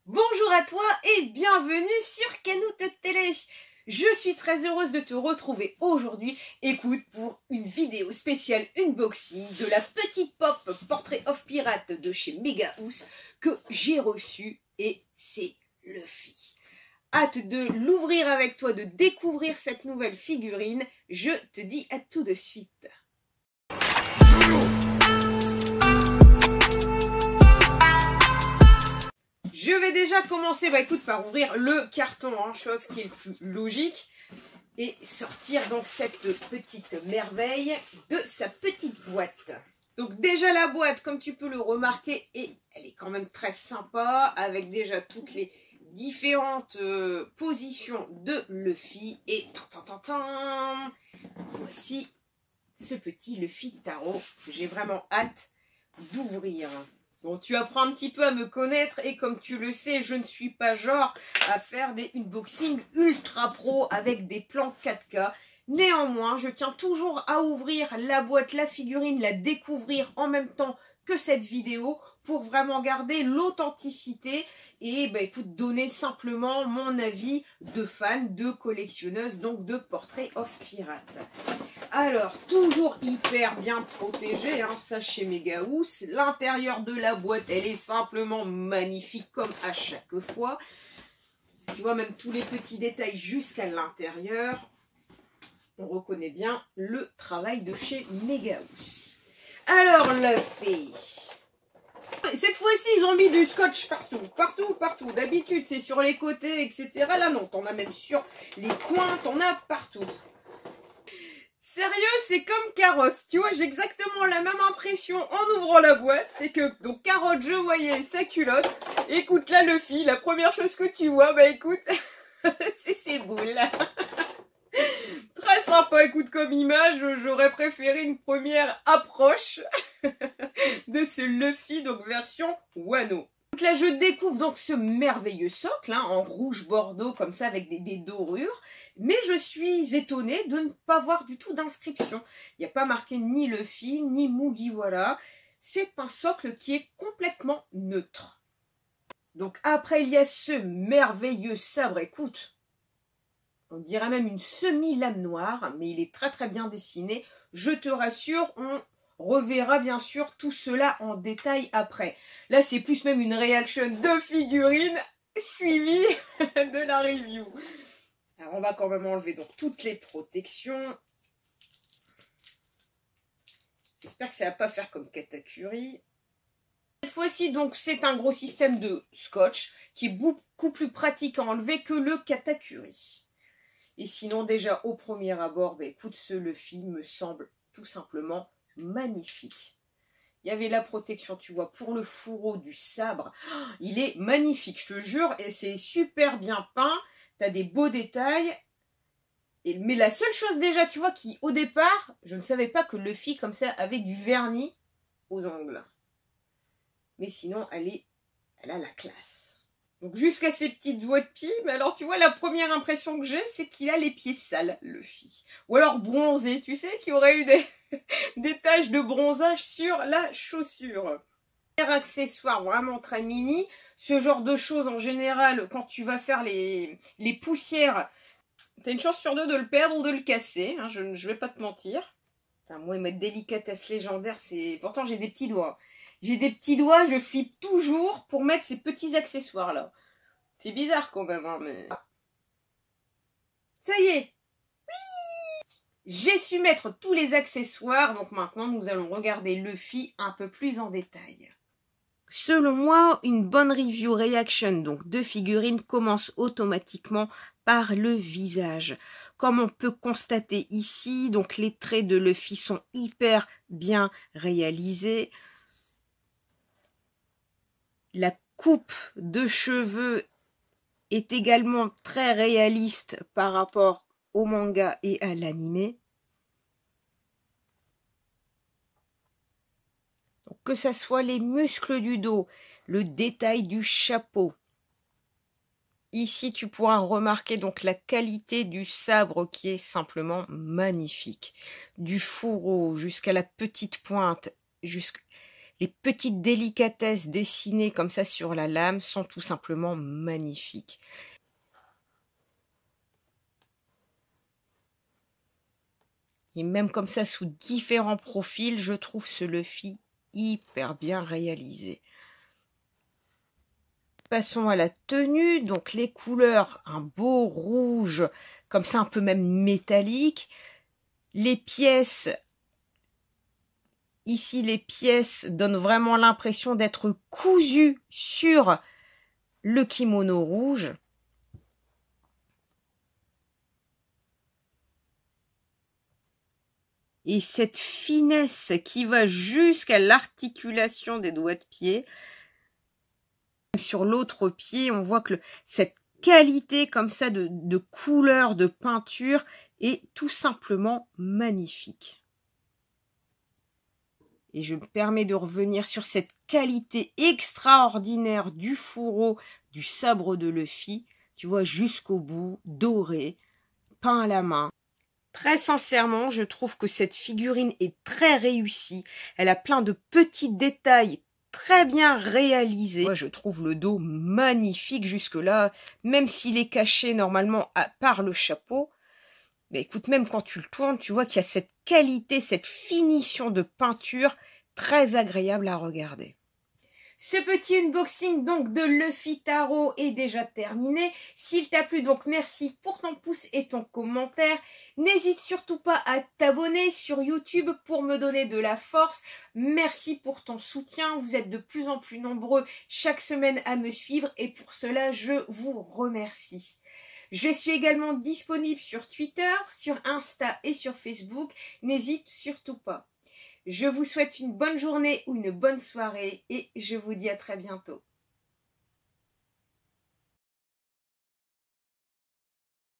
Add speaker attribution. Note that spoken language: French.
Speaker 1: Bonjour à toi et bienvenue sur Canoute Télé. Je suis très heureuse de te retrouver aujourd'hui, écoute, pour une vidéo spéciale unboxing de la petite pop Portrait of Pirate de chez Megahouse que j'ai reçue et c'est Luffy. Hâte de l'ouvrir avec toi, de découvrir cette nouvelle figurine. Je te dis à tout de suite. Je vais déjà commencer par ouvrir le carton, chose qui est le plus logique, et sortir donc cette petite merveille de sa petite boîte. Donc déjà la boîte, comme tu peux le remarquer, elle est quand même très sympa, avec déjà toutes les différentes positions de Luffy. Et voici ce petit Luffy Taro que j'ai vraiment hâte d'ouvrir. Bon, tu apprends un petit peu à me connaître et comme tu le sais, je ne suis pas genre à faire des unboxings ultra pro avec des plans 4K. Néanmoins, je tiens toujours à ouvrir la boîte, la figurine, la découvrir en même temps que cette vidéo pour vraiment garder l'authenticité et écoute, donner simplement mon avis de fan, de collectionneuse, donc de Portrait of Pirate. Alors, toujours hyper bien protégé, ça chez Megahouse. L'intérieur de la boîte, elle est simplement magnifique comme à chaque fois. Tu vois, même tous les petits détails jusqu'à l'intérieur. On reconnaît bien le travail de chez Megahouse. Alors, Luffy. Cette fois-ci, ils ont mis du scotch partout. D'habitude, c'est sur les côtés, etc. Là, non, t'en as même sur les coins, t'en as partout. Sérieux, c'est comme Carotte, tu vois, j'ai exactement la même impression en ouvrant la boîte, c'est que, donc Carotte, je voyais sa culotte, écoute là Luffy, la première chose que tu vois, écoute, c'est ses boules. Très sympa, écoute, comme image, j'aurais préféré une première approche de ce Luffy, donc version Wano. Donc là, je découvre donc ce merveilleux socle, en rouge bordeaux, comme ça, avec des dorures. Mais je suis étonnée de ne pas voir du tout d'inscription. Il n'y a pas marqué ni Luffy, ni Mugiwara. C'est un socle qui est complètement neutre. Donc après, il y a ce merveilleux sabre, écoute. On dirait même une semi-lame noire, mais il est très très bien dessiné. Je te rassure, on reverra bien sûr tout cela en détail après. Là, c'est plus même une réaction de figurine suivie de la review. Alors, on va quand même enlever donc toutes les protections. J'espère que ça va pas faire comme Katakuri. Cette fois-ci, donc, c'est un gros système de scotch qui est beaucoup plus pratique à enlever que le Katakuri. Et sinon, déjà, au premier abord, écoute, ce Luffy me semble tout simplement magnifique. Il y avait la protection, tu vois, pour le fourreau du sabre. Oh, il est magnifique, je te jure, et c'est super bien peint. T'as des beaux détails. Mais la seule chose déjà, tu vois, qui au départ, je ne savais pas que Luffy, comme ça, avait du vernis aux ongles. Mais sinon, elle a la classe. Donc jusqu'à ses petits doigts de pied, mais alors tu vois, la première impression que j'ai, c'est qu'il a les pieds sales, Luffy. Ou alors bronzé, tu sais, qu'il y aurait eu des taches de bronzage sur la chaussure. Accessoire vraiment très mini. Ce genre de choses, en général, quand tu vas faire les poussières, t'as une chance sur deux de le perdre ou de le casser, je vais pas te mentir. Putain, moi, ma délicatesse légendaire, c'est... Pourtant, j'ai des petits doigts. J'ai des petits doigts, je flippe toujours pour mettre ces petits accessoires-là. C'est bizarre quand même, mais... Ça y est. Oui, j'ai su mettre tous les accessoires, donc maintenant, nous allons regarder Luffy un peu plus en détail. Selon moi, une bonne review reaction donc de figurines commence automatiquement par le visage. Comme on peut constater ici, donc les traits de Luffy sont hyper bien réalisés. La coupe de cheveux est également très réaliste par rapport au manga et à l'anime. Que ça soit les muscles du dos, le détail du chapeau. Ici, tu pourras remarquer donc la qualité du sabre qui est simplement magnifique. Du fourreau jusqu'à la petite pointe, Les petites délicatesses dessinées comme ça sur la lame sont tout simplement magnifiques. Et même comme ça, sous différents profils, je trouve ce Luffy hyper bien réalisé. Passons à la tenue. Donc les couleurs, un beau rouge, comme ça un peu même métallique. Les pièces, ici les pièces donnent vraiment l'impression d'être cousues sur le kimono rouge. Et cette finesse qui va jusqu'à l'articulation des doigts de pied. Sur l'autre pied, on voit que cette qualité comme ça de couleur, de peinture est tout simplement magnifique. Et je me permets de revenir sur cette qualité extraordinaire du fourreau du sabre de Luffy. Tu vois, jusqu'au bout, doré, peint à la main. Très sincèrement, je trouve que cette figurine est très réussie. Elle a plein de petits détails très bien réalisés. Moi, je trouve le dos magnifique jusque-là, même s'il est caché normalement à part le chapeau. Mais écoute, même quand tu le tournes, tu vois qu'il y a cette qualité, cette finition de peinture très agréable à regarder. Ce petit unboxing donc de Luffy Taro est déjà terminé. S'il t'a plu, donc merci pour ton pouce et ton commentaire. N'hésite surtout pas à t'abonner sur YouTube pour me donner de la force. Merci pour ton soutien. Vous êtes de plus en plus nombreux chaque semaine à me suivre et pour cela, je vous remercie. Je suis également disponible sur Twitter, sur Insta et sur Facebook. N'hésite surtout pas. Je vous souhaite une bonne journée ou une bonne soirée et je vous dis à très bientôt.